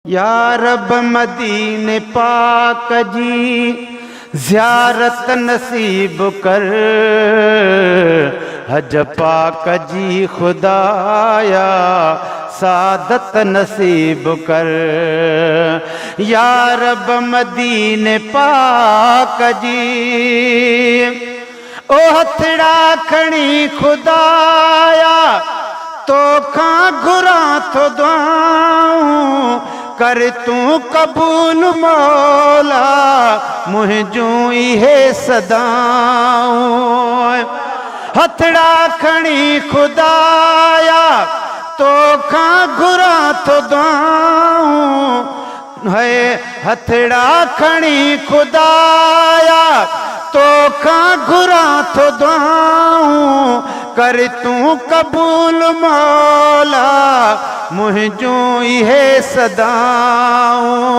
या रब मदीने पाक जी ज़ियारत नसीब कर, हज पाक जी खुदाया सादत नसीब कर। या रब मदीने पाक जी ओ हथड़ा खणी खुदाया तोखा घुरा तो दुआऊं कर तू कबूल मौला मुझूं इहे सदाऊं। हथड़ा खणी खुदाया तोखा घुरा तो दुआऊं है। हथड़ा खणी खुदाया तोखा घुरा तो दुआऊं कर तू कबूल मौला मुझूं इहे सदाऊं।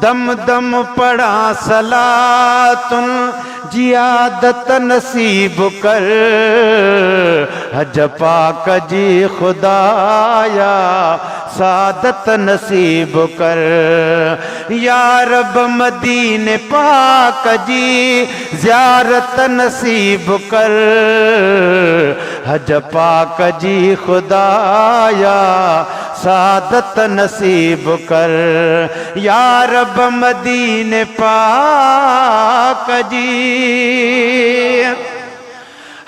दम दम पढ़ा सलातुन जियादत नसीब कर, हज पाक जी खुदाया सादत नसीब कर। या रब मदीने पाक जी ज़ियारत नसीब कर, हज पाक जी खुदाया सादत नसीब कर। या रब मदीने पाक जी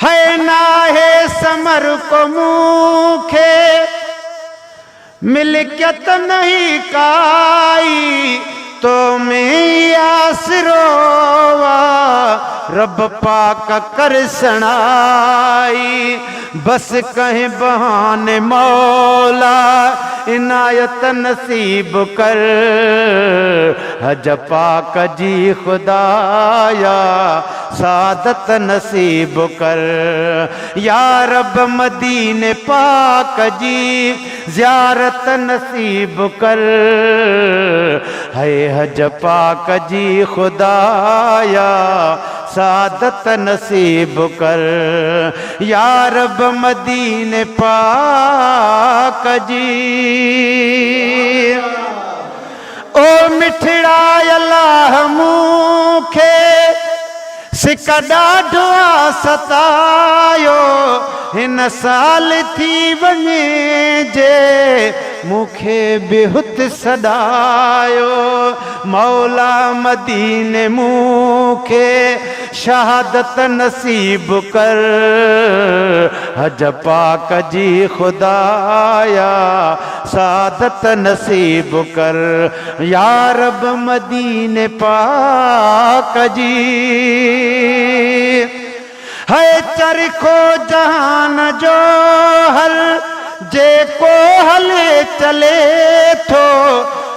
है ना है समर को मुखे मिलकियत नहीं काई तो मैं आसरोवा रब पाक कर सनाई। बस कहीं बहाने मौला इनायत नसीब कर, हज पाक जी खुदाया सादत नसीब कर। या रब मदीने पाक जी ज़ियारत नसीब कर, है हज पाक जी खुदाया सादत नसीब कर। या रब मदीने पाक जी ओ मिठड़ा अल्लाह मूखे सिकड़ा ढुआ सतायो हिन साल थी वञे जे मूंखे बेहुत सदायो। मौला मदीने मूंखे शहादत नसीब कर, हज पाक जी खुदाया सादत नसीब कर। या रब मदीने पाक जी है चरखो जहान जो हल जे को हले चले थो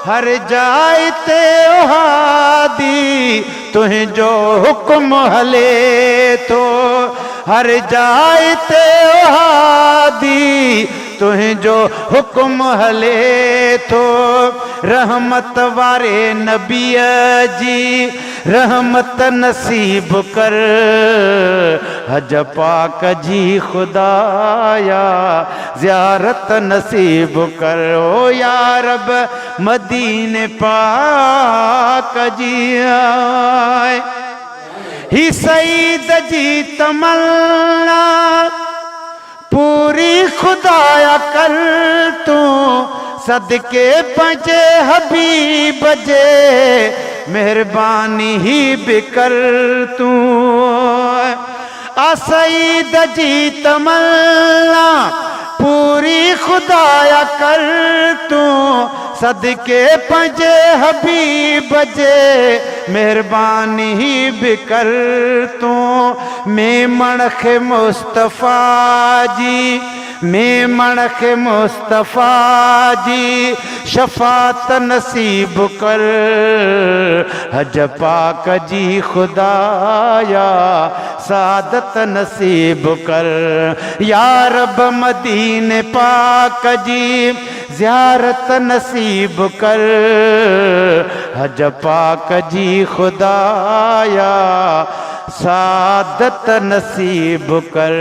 हर जाए ते हादी तुझ जो हुक्म हले तो हर जाए ते हादी तुझ जो हुक्म हले तो। रहमत वारे नबी जी रहमत नसीब कर, हज पाक जी खुदाया ज़ियारत नसीब कर। ओ या रब मदीने पाक जी आए ही सईद जी तमन्ना पूरी खुदाया कर तू सदके पंजे हबीब जे मेहरबानी ही बिकर तू। आ सईद जी तमन्ना पूरी खुदाया कर तू सदके पंजे हबीब जे मेहरबानी ही बिकर तू। मैं मणख मुस्तफ़ा जी मैं मणख मुस्तफ़ा जी शफात नसीब कर, हज पाक जी खुदाया सादत नसीब कर। या रब मदीने पाक जी ज़ियारत नसीब कर, हज पाक जी खुदाया सादत नसीब कर।